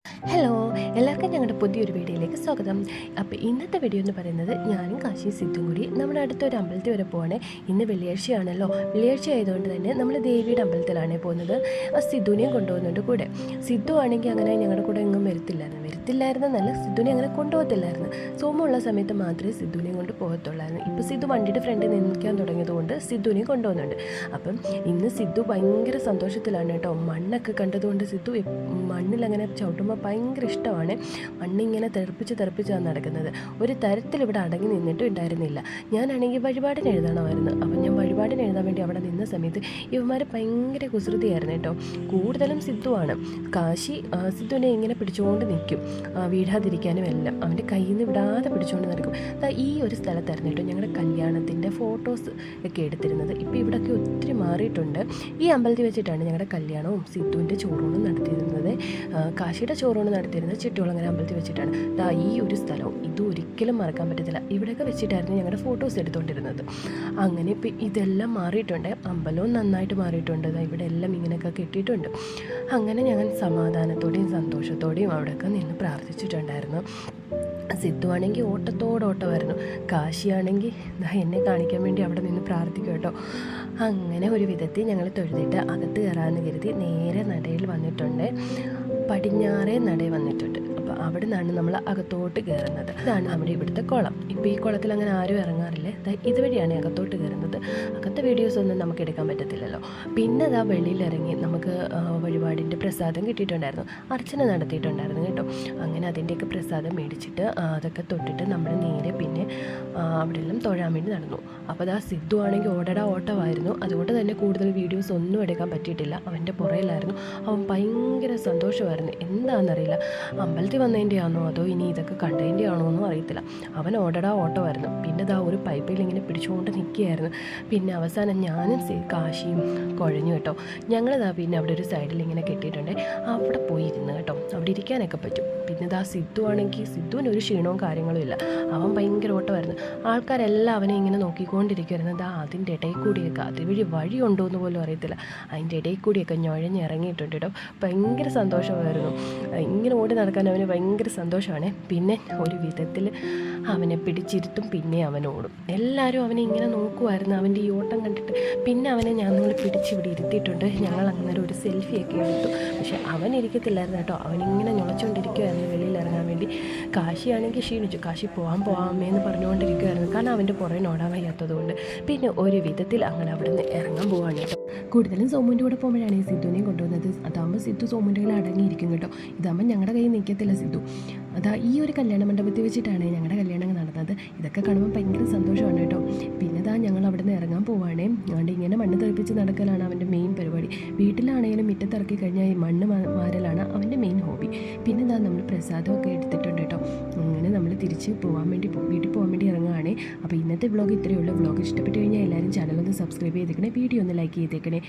Hello, എല്ലാവർക്കും ഞങ്ങളുടെ പുതിയൊരു വീഡിയോയിലേക്ക് സ്വാഗതം. അപ്പോൾ ഇന്നത്തെ വീഡിയോ എന്ന് പറയുന്നത് ഞാനും കാശി സിദ്ധും കൂടി നമ്മുടെ അടുത്തൊരു അമ്പലത്തിൽ വരെ പോവാണ്. ഇന്ന് വെള്ളിയാഴ്ചയാണല്ലോ. വെള്ളിയാഴ്ച ആയതുകൊണ്ട് തന്നെ നമ്മൾ ദേവിയുടെ അമ്പലത്തിലാണ് പോകുന്നത്. ആ സിദ്ധുവിനെയും കൊണ്ടുപോകുന്നുണ്ട് കൂടെ. സിദ്ധു ആണെങ്കിൽ അങ്ങനെ ഞങ്ങളുടെ കൂടെ എങ്ങും വരത്തില്ലായിരുന്നു നല്ല സിദ്ധുവിനെ അങ്ങനെ കൊണ്ടുപോകത്തില്ലായിരുന്നു. സോമുള്ള സമയത്ത് മാത്രമേ സിദ്ധുവിനെയും കൊണ്ട് പോകത്തുള്ളായിരുന്നു. ഇപ്പോൾ സിദ്ധു വണ്ടിയുടെ ഫ്രണ്ടിൽ നിൽക്കാൻ തുടങ്ങിയതുകൊണ്ട് സിദ്ധുവിനെയും കൊണ്ടുപോകുന്നുണ്ട്. അപ്പം ഇന്ന് സിദ്ധു ഭയങ്കര സന്തോഷത്തിലാണ് കേട്ടോ. മണ്ണൊക്കെ കണ്ടതുകൊണ്ട് സിദ്ധു മണ്ണിലങ്ങനെ ചവിട്ടുമ്പോൾ ഭയങ്കര ഇഷ്ടമാണ്. മണ്ണിങ്ങനെ തെറിപ്പിച്ചാണ് നടക്കുന്നത്. ഒരു തരത്തിൽ ഇവിടെ അടങ്ങി നിന്നിട്ടും ഉണ്ടായിരുന്നില്ല. ഞാനാണെങ്കിൽ വഴിപാടിന് എഴുതണമായിരുന്നു. അപ്പം ഞാൻ വഴിപാടിന് എഴുതാൻ വേണ്ടി അവിടെ നിന്ന സമയത്ത് ഇവന്മാർ ഭയങ്കര കുസൃതിയായിരുന്നു കേട്ടോ. കൂടുതലും സിദ്ധുവാണ്. കാശി സിദ്ധുവിനെ ഇങ്ങനെ പിടിച്ചുകൊണ്ട് നിൽക്കും, വീഴാതിരിക്കാനും എല്ലാം അവൻ്റെ കയ്യിൽ നിന്ന് വിടാതെ പിടിച്ചുകൊണ്ട് നടക്കും. ഈ ഒരു സ്ഥലത്തായിരുന്നു കേട്ടോ ഞങ്ങളുടെ കല്യാണത്തിൻ്റെ ഫോട്ടോസ് ഒക്കെ എടുത്തിരുന്നത്. ഇപ്പോൾ ഇവിടെയൊക്കെ ഒത്തിരി മാറിയിട്ടുണ്ട്. ഈ അമ്പലത്തിൽ വെച്ചിട്ടാണ് ഞങ്ങളുടെ കല്യാണവും സിദ്ധുവിൻ്റെ ചോറൂണും നടത്തിയിരുന്നത്. കാശിയുടെ ചോറൂണ് നടത്തിയിരുന്നത് ചിട്ടികുളങ്ങര അമ്പലത്തിൽ വെച്ചിട്ടാണ്. ഈ ഒരു സ്ഥലവും ഇതും ഒരിക്കലും മറക്കാൻ പറ്റത്തില്ല. ഇവിടെയൊക്കെ വെച്ചിട്ടായിരുന്നു ഞങ്ങളുടെ ഫോട്ടോസ് എടുത്തുകൊണ്ടിരുന്നത്. അങ്ങനെ ഇപ്പോൾ ഇതെല്ലാം മാറിയിട്ടുണ്ട്. അമ്പലവും നന്നായിട്ട് മാറിയിട്ടുണ്ട്. ഇവിടെ എല്ലാം ഇങ്ങനെയൊക്കെ കെട്ടിയിട്ടുണ്ട്. അങ്ങനെ ഞങ്ങൾ സമാധാനത്തോടെയും സന്തോഷത്തോടെയും അവിടെയൊക്കെ നിന്ന് പ്രാർത്ഥിച്ചിട്ടുണ്ടായിരുന്നു. സിദ്ധു ആണെങ്കിൽ ഓട്ടത്തോടോട്ടമായിരുന്നു. കാശിയാണെങ്കിൽ എന്നെ കാണിക്കാൻ വേണ്ടി അവിടെ നിന്ന് പ്രാർത്ഥിക്കും കേട്ടോ. അങ്ങനെ ഒരു വിധത്തിൽ ഞങ്ങൾ തൊഴുതിട്ട് അകത്ത് കയറാമെന്ന് കരുതി നേരെ നടയിൽ വന്നിട്ടുണ്ട്. പടിഞ്ഞാറേ നടയിൽ വന്നിട്ടുണ്ട്. അപ്പോൾ അവിടെ നിന്നാണ് നമ്മൾ അകത്തോട്ട് കയറുന്നത്. ഇതാണ് നമ്മുടെ ഇവിടുത്തെ കുളം. ഇപ്പോൾ ഈ കുളത്തിൽ അങ്ങനെ ആരും ഇറങ്ങാറില്ല. ഇതുവഴിയാണ് അകത്തോട്ട് കയറുന്നത്. അകത്തെ വീഡിയോസ് ഒന്നും നമുക്ക് എടുക്കാൻ പറ്റത്തില്ലല്ലോ. പിന്നെ വെളിയിലിറങ്ങി നമുക്ക് വഴിപാടിൻ്റെ പ്രസാദം കിട്ടിയിട്ടുണ്ടായിരുന്നു. അർച്ചന നടത്തിയിട്ടുണ്ടായിരുന്നു കേട്ടോ. അങ്ങനെ അതിൻ്റെയൊക്കെ പ്രസാദം മേടിച്ചിട്ട് അതൊക്കെ തൊട്ടിട്ട് നമ്മൾ നേരെ പിന്നെ അവിടെ എല്ലാം തൊഴാൻ വേണ്ടി നടന്നു. അപ്പോൾ സിദ്ധു ആണെങ്കിൽ ഓട്ടമായിരുന്നു. അതുകൊണ്ട് തന്നെ കൂടുതൽ വീഡിയോസ് ഒന്നും എടുക്കാൻ പറ്റിയിട്ടില്ല. അവൻ്റെ പുറയിലായിരുന്നു. അവൻ ഭയങ്കര സന്തോഷമായിരുന്നു. എന്താണെന്നറിയില്ല, അമ്പലത്തിൽ വന്നതിൻ്റെ ആണോ അതോ ഇനി ഇതൊക്കെ കണ്ടതിൻ്റെ ആണോ എന്നും അറിയത്തില്ല. അവൻ ഓട്ടമായിരുന്നു. പിന്നെ ഒരു പൈപ്പിൽ ഇങ്ങനെ പിടിച്ചുകൊണ്ട് നിൽക്കുകയായിരുന്നു. പിന്നെ അവസാനം ഞാനും കാശിയും കുഴഞ്ഞു കേട്ടോ. ഞങ്ങളിതാ പിന്നെ അവിടെ ഒരു സൈഡിൽ ഇങ്ങനെ കെട്ടിയിട്ടുണ്ട്. അവിടെ പോയി ഇരുന്ന് കേട്ടോ. അവിടെ ഇരിക്കാനൊക്കെ പറ്റും. പിന്നെ സിദ്ധു ആണെങ്കിൽ സിദ്ധുവിന് ഒരു ക്ഷീണവും കാര്യങ്ങളും ഇല്ല. അവൻ ഭയങ്കര ഓട്ടമായിരുന്നു. ആൾക്കാരെല്ലാം അവനെ ഇങ്ങനെ നോക്കിക്കൊണ്ടിരിക്കുമായിരുന്നു. അതിൻ്റെ ഇടയിൽ കൂടിയൊക്കെ വഴി ഉണ്ടോ എന്ന് പോലും അറിയത്തില്ല. അതിൻ്റെ ഇടയിൽ കൂടിയൊക്കെ ഇറങ്ങിയിട്ടുണ്ട് കേട്ടോ. ഭയങ്കര സന്തോഷമായിരുന്നു. ഇങ്ങനെ ഓടി നടക്കാൻ അവന് ഭയങ്കര സന്തോഷമാണ്. പിന്നെ ഒരു വിധത്തിൽ അവനെ പിടിച്ചിരുത്തും, പിന്നെ അവൻ ഓടും. എല്ലാവരും അവനെ ഇങ്ങനെ നോക്കുമായിരുന്നു അവൻ്റെ ഈ ഓട്ടം കണ്ടിട്ട്. പിന്നെ അവനെ ഞങ്ങൾ പിടിച്ചിവിടെ ഇരുത്തിയിട്ടുണ്ട്. ഞങ്ങൾ അങ്ങനെ ഒരു സെൽഫിയൊക്കെ എടുത്തു. പക്ഷെ അവൻ ഇരിക്കത്തില്ലായിരുന്നു കേട്ടോ. അവനിങ്ങനെ ഞൊളച്ചുകൊണ്ടിരിക്കുമായിരുന്നു വെളിയിൽ ഇറങ്ങാൻ വേണ്ടി. കാശിയാണെങ്കിൽ ക്ഷീണിച്ചു. കാശി പോവാമേന്ന് പറഞ്ഞുകൊണ്ടിരിക്കുമായിരുന്നു. കാരണം അവൻ്റെ പുറകിൽ ഓടാൻ വയ്യാത്തതുകൊണ്ട്. പിന്നെ ഒരു വിധത്തിൽ അങ്ങനെ അവിടെ നിന്ന് ഇറങ്ങാൻ പോവാണ് കേട്ടോ. കൂടുതലും സോമുൻ്റെ കൂടെ പോകുമ്പോഴാണ് ഈ സിദ്ധുവിനെയും കൊണ്ടുവന്നത്. അതാകുമ്പോൾ സിദ്ധു സോമുൻ്റെ കയ്യിൽ അടങ്ങിയിരിക്കും കേട്ടോ. ഇതാകുമ്പോൾ ഞങ്ങളുടെ കയ്യിൽ നിൽക്കത്തില്ല സിദ്ധു. ഈ ഒരു കല്യാണ മണ്ഡപത്തിൽ വെച്ചിട്ടാണ് ഞങ്ങളുടെ കല്യാണം നടന്നത്. ഇതൊക്കെ കാണുമ്പോൾ ഭയങ്കര സന്തോഷമാണ് കേട്ടോ. പിന്നെ ഞങ്ങൾ അവിടെ നിന്ന് ഇറങ്ങാൻ പോവുകയാണേ. അതുകൊണ്ട് ഇങ്ങനെ മണ്ണ് തെറിപ്പിച്ച് നടക്കലാണ് അവൻ്റെ മെയിൻ പരിപാടി. വീട്ടിലാണെങ്കിലും മുറ്റത്തിറക്കി കഴിഞ്ഞാൽ ഈ മണ്ണ് മാരലാണ് അവൻ്റെ മെയിൻ ഹോബി. പിന്നെ നമ്മൾ പ്രസാദമൊക്കെ എടുത്തിട്ടുണ്ട് കേട്ടോ. അങ്ങനെ നമ്മൾ തിരിച്ച് വീട്ടിൽ പോകാൻ വേണ്ടി ഇറങ്ങുകയാണേ. അപ്പോൾ ഇന്നത്തെ വ്ളോഗ് ഇത്രയേ ഉള്ളൂ. വ്ളോഗ് ഇഷ്ടപ്പെട്ട് കഴിഞ്ഞാൽ എല്ലാവരും ചാനലൊന്ന് സബ്സ്ക്രൈബ് ചെയ്തേക്കണേ. വീഡിയോ ഒന്ന് ലൈക്ക് ചെയ്തേക്കണേ.